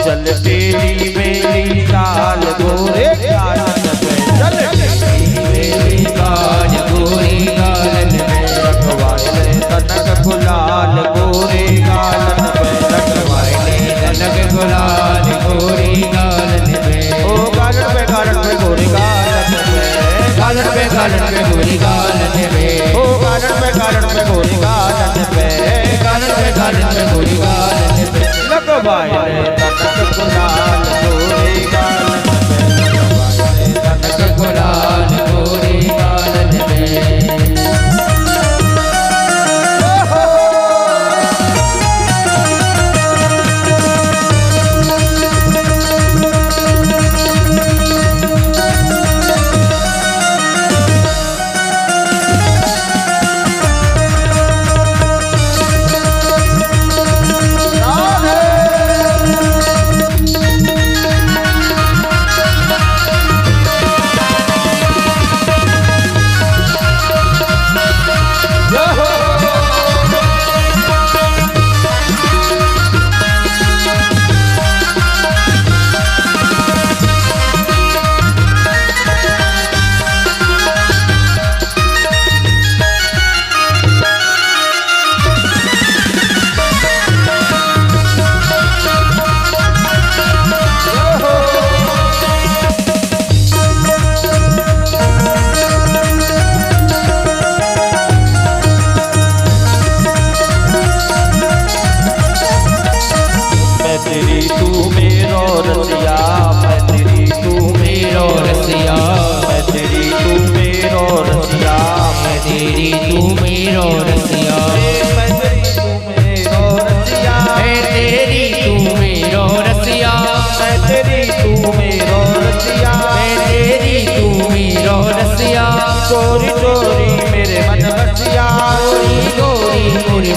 चल तेरी मेरी काल गोरे गालन में, चल तेरी मेरी काल गोरी गालन में, रखवाले कनक गुलाल गोरे गालन में, रखवाले कनक गुलाल गोरी गालन में। ओ गालन में गोरे गालन में, गालन में गोरी गालन में, ओ गालन में गोरे गालन में, गालन में गोरी गालन में। रखवाले कनक गुलाल गोरे गालन में, रखवाले कनक गुलाल गोरी गालन में।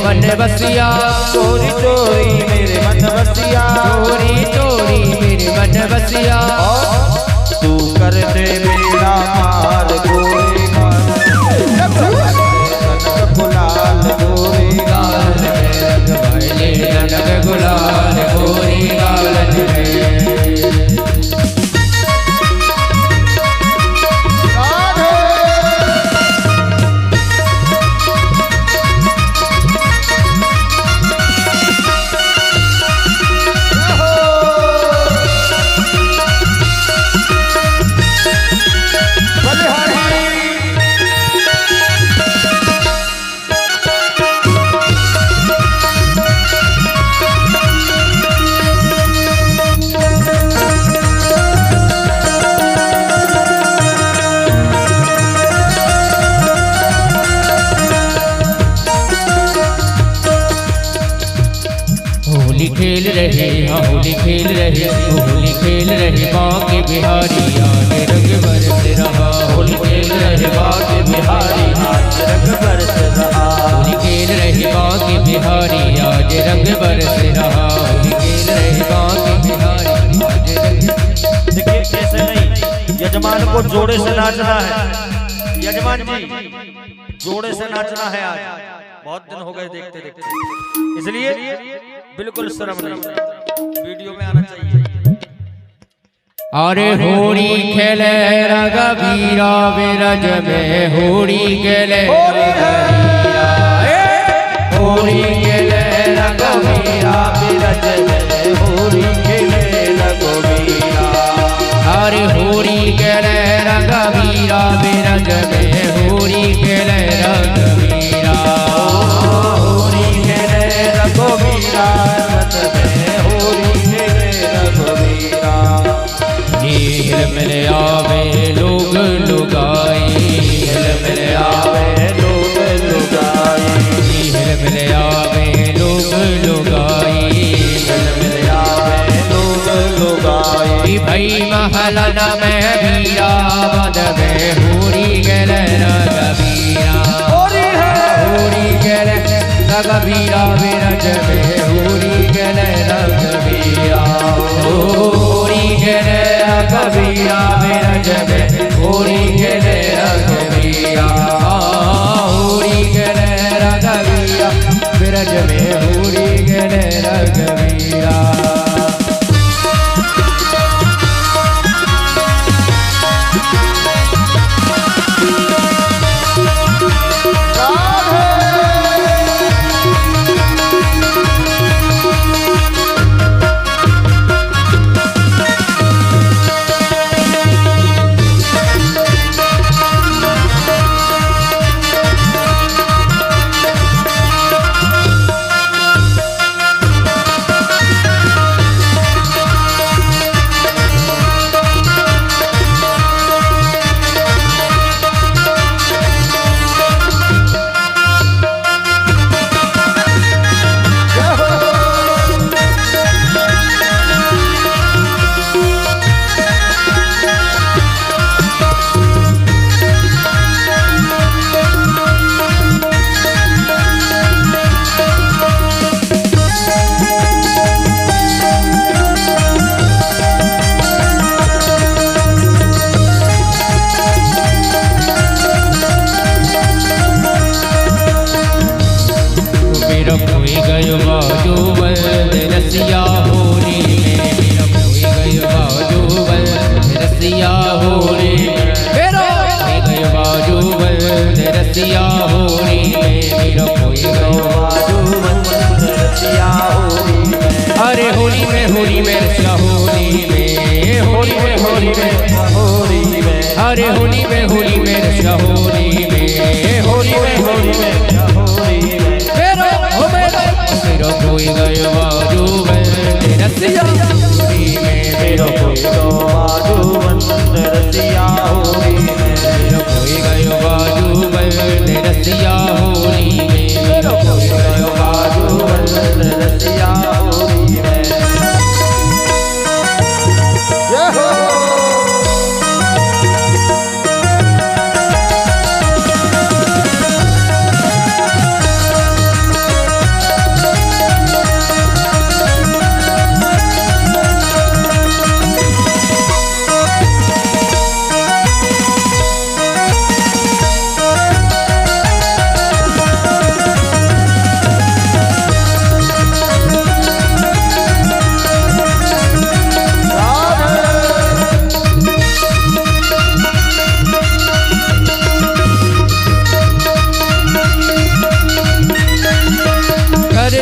मन बसिया चोरी चोरी मेरे मन बसिया, चोरी चोरी मेरे मन बसिया। तू कर दे मेरा मार गोरे कनक गुलाल गोरे गालन में, रखवाले कनक गुलाल गोरी गालन में। होली खेल रहे, होली खेल रहे, होली खेल रहे बांके बिहारी आज रंग बरस रहा। होली खेल रहे बांके बिहारी आज रंग बरस रहा, होली खेल रहे बांके बिहारी आज रंग बरस रहा। होली खेल रहे बांके बिहारी आज रंग। देखिए कैसे नहीं, यजमान को जोड़े से नाचना है। यजमान जी जोड़े से नाचना है आज, बहुत दिन हो गए देखते देखते, इसलिए बिल्कुल शर्म नहीं, वीडियो में आना चाहिए। अरे होली खेले रघुवीरा विरज में, होली खेले रघुवीरा, होली खेले रघुवीरा विरज में, होली खेले रघुवीरा। अरे होली खेले रघुवीरा विरज में, होली खेले रघुवीरा, होली खेले रघुवीरा रथ में, होली खेले रघुवीरा। हिल मिल आवे लोग लुगाई, हिल मिल आवे लोग लुगाई, हिल मिल आवे लोग लुगाई, हिल मिल आवे लोग लुगाई। भाई महलन में वीरा बद में, होली गेले रघुवीरा, होली गेले रघुवीरा विरज में, होली गेले रघुवीरा, होली खेले रघुवीरा बिरज में होली खेले रघुवीरा होली खेले रघुवीरा बिरज में होली खेले रघुवीरा अरे होली में होली में रसिया होली में होली में होली में होली में अरे होली में होली में रसिया होली में होली में होली में होली में मेरो हो मेरो कोई गयो बाजू में रसिया होली में मेरो कोई गयो बाजू में रसिया होली में मेरो कोई गयो बाजू में रसिया होली में मेरो कोई गयो बाजू में रसिया होली में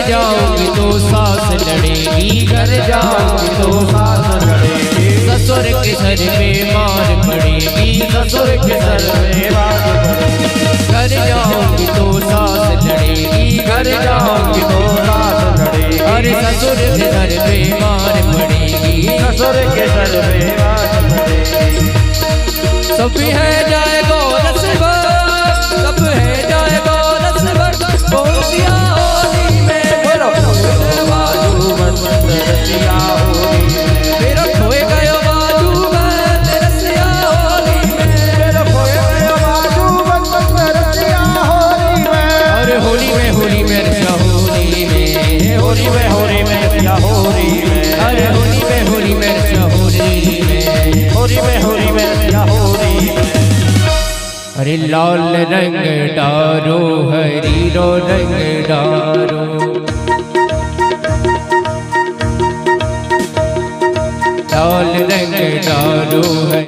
जाओगी तो सास लड़ेगी घर जाओगी तो सास लड़ेगी ससुर के सर में मार पड़ेगी ससुर के सर में मार पड़ेगी घर जाओगी तो सास लड़ेगी घर जाओगी तो सास लड़ेगी अरे ससुर के सर में मार पड़ेगी ससुर के सर में मार पड़ेगी सब है जाएगा नस्बर सब है जाएगा नस्बर बोल दिया रसिया होली में मेरा खोए गयो बाजू में रसिया होली में मेरा खोए गयो बाजू में रसिया होली में अरे होली में रसिया होली में होली में रसिया होली में अरे होली में रसिया होली में होली में रसिया होली में अरे लाल रंग डारो हरीरो रंग डारो लाल रंग डालो है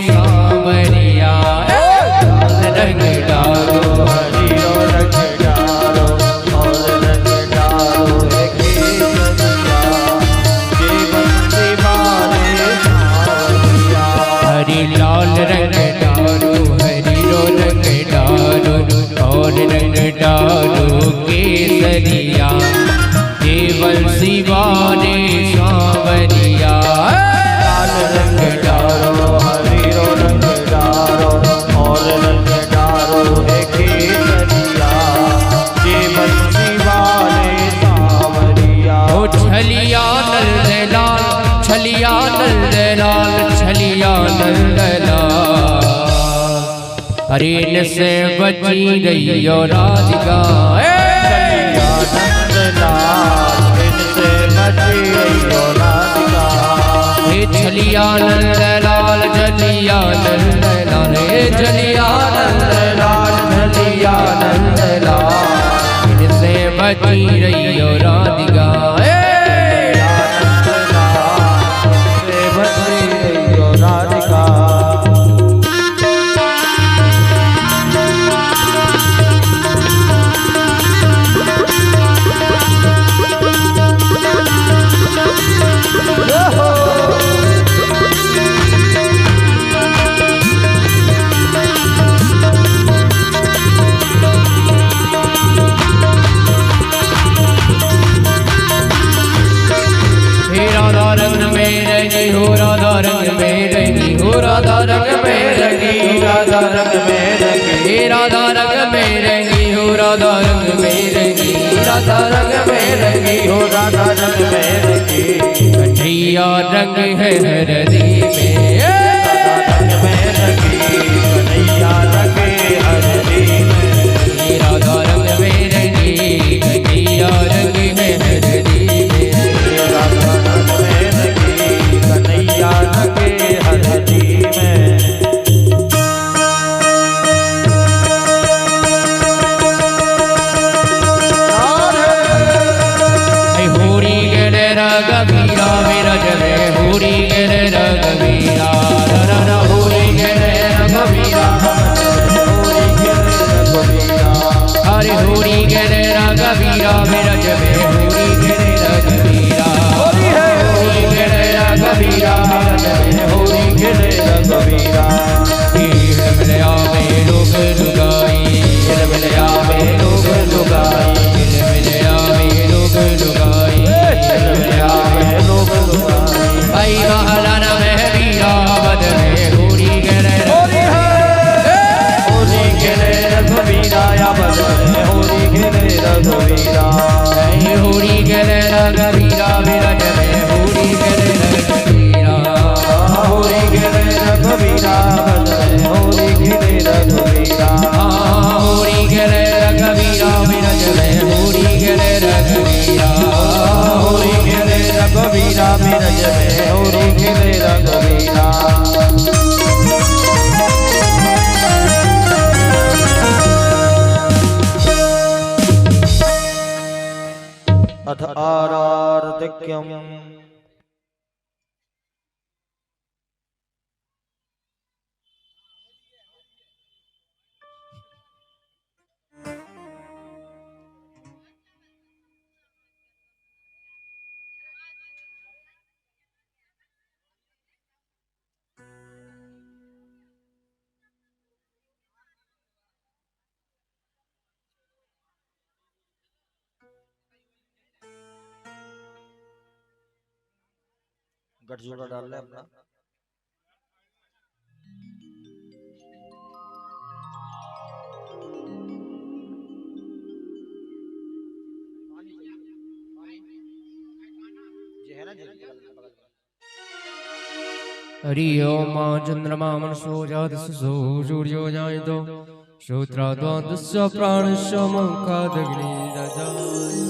सांवरिया लाल रंग डालो हरियो रंग डालो और रंग डालो है जीवन दीवाने सांवरिया हरि लाल रंग डालो हरियो रंग डालो और रंग डालो केसरिया जीवन शिवाने सांवरिया लाल रंग डालो हरियो रंग डालो और रंग डालो है केसरिया जीवन शिवाने सांवरिया ओ छलिया नंदलाल छलिया नंदलाल छलिया नंदलाल अरे न से बची रही और राधिका बची रही हो राधिका राधा रंग में रंगी राधा रंग में रंगी राधा रंग में रंगी हो राधा रंग में रंगी राधा रंग में रंगी हो राधा रंग में रंगी कन्हैया रंग है हरदी में रंग में रंगी कन्हैया रंग हरदी में राधा रंग में रंगी कन्हैया रंग है हरदी में राधा रंग में रंगी कन्हैया रंग हरदी में होरी गे रघुवीरा विरज में होरी गे रघुवीरा होरी गे रघुवीरा हरे होरी गे रघुवीरा विरज में होरी गे रघुवीरा होरी गे रघुवीरा विरज में होरी गे रघुवीरा मिलया में लोग लुगाई मिलया में लोग लुगाई मिलया में लोग लुगाई मिलया में लोग लुगाई भाई महाराना में वीरा बद में होरी गे रघुवीरा या बद में होरी गे रघुवीरा होरी गे रघुवीरा विरज में होरी गे रघुवीरा होरी गे रघुवीरा बद में होरी गे रघुवीरा होरी गे रघुवीरा विरज में होरी गे रघुवीरा होरी गे रघुवीरा विरज में होरी गे रघुवीरा अथ आरार्धिक्यम् गठजोड़ा डाल ले अपना हरि ओम चंद्रमा मनसो जातसो सूर्यो जायतो श्रोत्राद्वादस्य प्राणस्य मुखादग्नि दजाय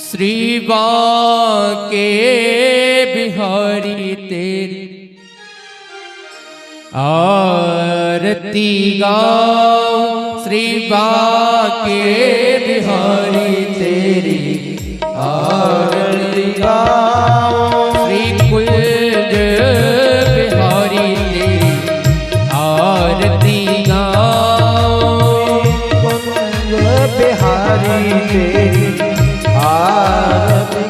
श्री बांके बिहारी तेरी आरती गाओ श्री बांके बिहारी तेरी आरती गाओ श्री कुंज बिहारी तेरी आरती गाओ कुंज बिहारी तेरी आरती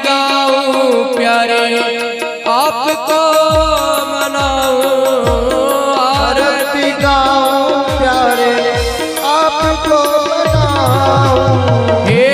गाओ प्यारे आपको मनाओ आरती गाओ प्यारे आपको मनाओ हे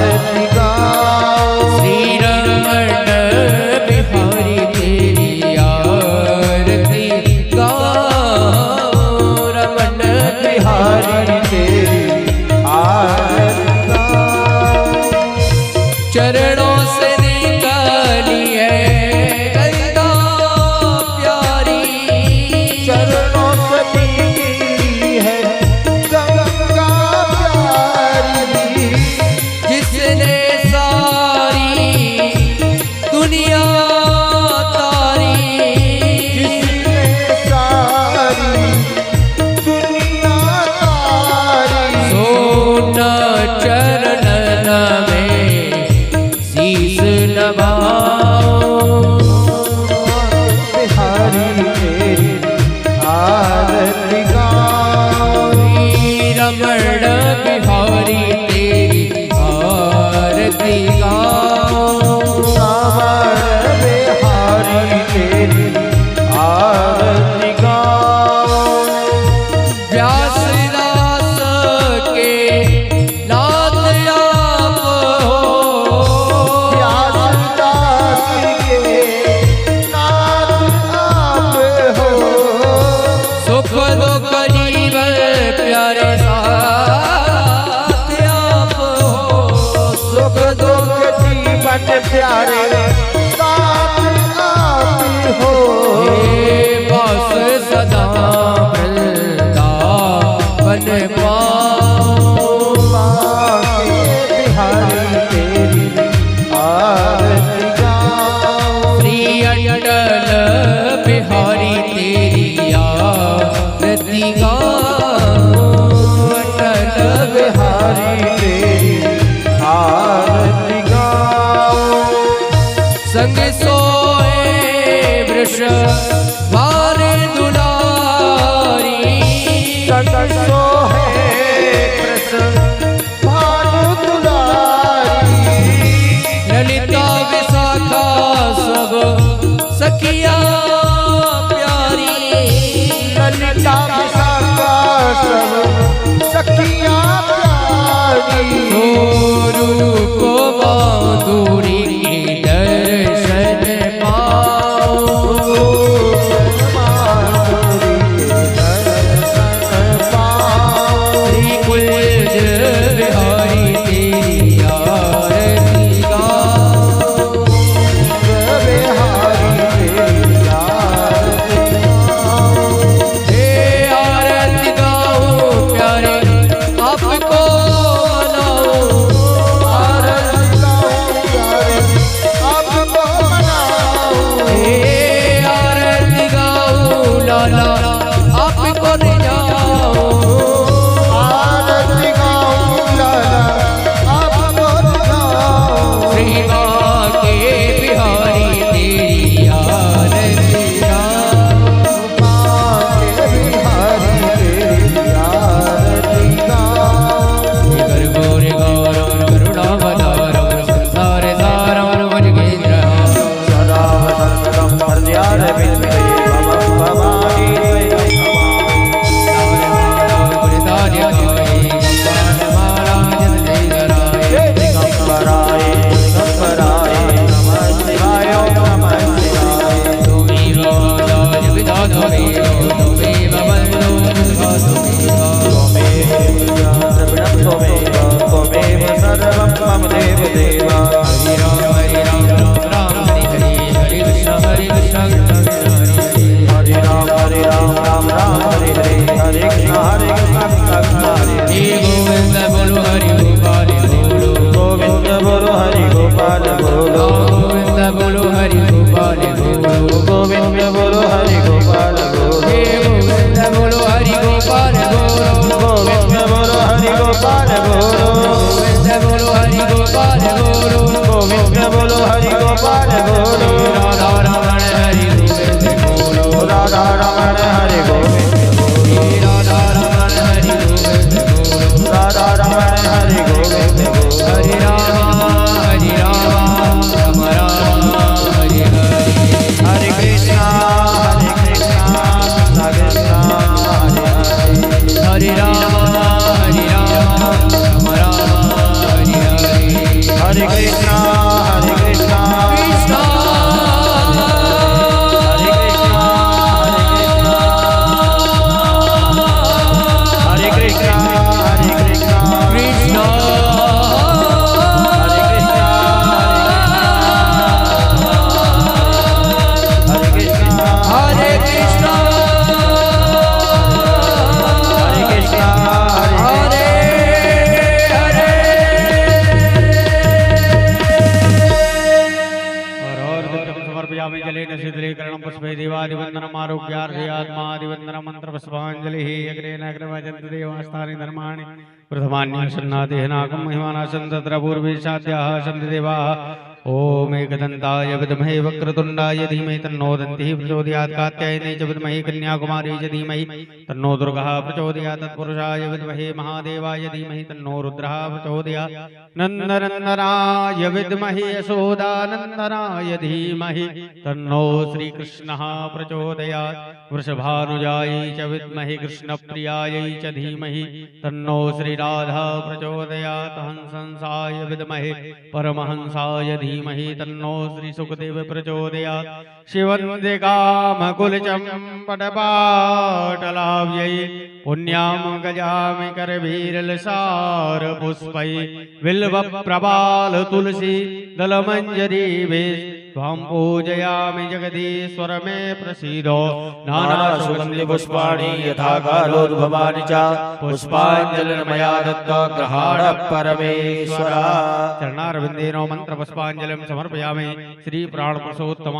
आरती गाओ श्री रमण बिहारी तेरी आरती गाओ रमण बिहारी तेरी आरती गाओ चरणों से निकाली है गंगा प्यारी चरणों से निकली है गंगा प्यारी जिसने सारी दुनिया तारी जिसने सारी दुनिया तारी सोना चरणन में शीस नभाओ बिहारी तेरी आरती गाओ रमण बिहारी तेरी आरती गाओ रमण बिहारी तेरी आरती गाओ व्यासदास के नाथ आप हो व्यासदास के नाथ आप हो सुख दुख जीवन प्यारे साथ आप हो सुख दुख जीवन प्यारे साथ आप हो हे बस सदा वृंदावन पाओ बिहारी तेरी आरती गाओ श्री अटल बिहारी तेरी आरती गाओ अटल बिहारी तेरी आरती गाओ संग सोए वृष भार दुलारी संग सोहे कृष्ण भानु दुलारी ललिता विशाखा सब सखिया प्यारी ललिता विशाखा सब सखिया प्यारी रूप माधुरी के दर्शन पाओ माधुरी के दर्शन पाओ श्री कुंज बिहारी तेरी आरती गाओ बिहारी तेरी आरती गाओ हे आरती गाओ प्यारे आपको मनाओ आरती गाओ प्यारे आपको मनाओ हे आरती गाओ लाला आपको ले जाओ आरती गाओ लाला आपको गाओ श्री के बिहारी तेरी आरती गाओ बिहारी तेरी आरती गाओ गर गौर गौरव करुणावतारम संसार सारम भजगेन्द्र सदा सर्वदं पर्याय विद्मे भवानी दिगंबराय दिगंबराय नमः शिवाय नमः शिवाय त्वमेव सर्वं मम देव देवा हरि राम राम राम हरि हरि हरे कृष्ण हरे राम हरे राम राम राम हरे हरे हरे कृष्ण कृष्ण हरे हे गोविंद बोलो हरि गोपाल बोलो गोविंद बोलो हरि गोपाल बोलो गोविंद बोलो हरि गोपाल बोलो गोविंद बोलो हरि गोपाल बोलो हे गोविंद बोलो हरि गोपाल बोलो गोविंद बोलो हरि गोपाल बोलो गोविंद बोलो हरि गोपाल बोलो गोविंद बोलो हरि गोपाल बोलो राधा रमण हरि गोविंद बोलो राधा रमण हरि गोविंद हे राधा रमण हरि गोविंद बोलो राधा रमण हरि गोविंद बोलो हरि राम राम हरि हरि हरे कृष्णा कृष्णा कृष्णा हरे हरे हरे राम राम राम हरि हरि हरे कृष्णा कृष्णा हरे कृष्णा हरे कृष्णा कृष्णा हरे कृष्णा हरे कृष्णा हरे कृष्णा हरे कृष्णा हरे हरे समर्पयामि जलेन शीतलीकरणं पुष्पै देवादिवन्दनम् आरोग्यार्थयात्मादिवन्दनं मन्त्रपुष्पाञ्जलिः अग्रेण अग्रमजन्तु देवास्तानि धर्माणि प्रथमान्यसन्नातेः नाकं महिमानासन् तत्र पूर्वे साध्याः सन्ति देवाः ॐ एकदन्ताय विद्महे वक्रतुण्डाय धीमहि तन्नो दन्तिः प्रचोदयात् कात्यायनै च विद्महे कन्याकुमारी च धीमहि तन्नो दुर्गः प्रचोदयात् तत्पुरुषाय विद्महे महादेवाय धीमहि तन्नो रुद्रः प्रचोदयात् नन्दनन्दनाय विद्महे यशोदानन्दनाय धीमहि तन्नो श्रीकृष्णः प्रचोदयात् वृषभानुजायै च विद्महे कृष्णप्रियायै च धीमहि तन्नो श्रीराधा प्रचोदयात् हंसंसाय विद्महे परमहंसाय धीमहि तन्नो श्रीसुखदेव प्रचोदयात् शिवन्दिकामकुलचम्पटपाटलाव्यै पुण्यां गजामि करवीरलसारपुष्पै बिल्वप्रबालतुलसी दलमञ्जरीभिः त्वां पूजयामि जगदीश्वर मे प्रसीदो नानासुगन्धिपुष्पाणि यथा कालोद्भवानि च पुष्पाञ्जलिर्मया दत्त्वा गृहाण परमेश्वर चरणारविन्देनो मन्त्रपुष्पाञ्जलिं समर्पयामि श्री प्राणपुरुषोत्तम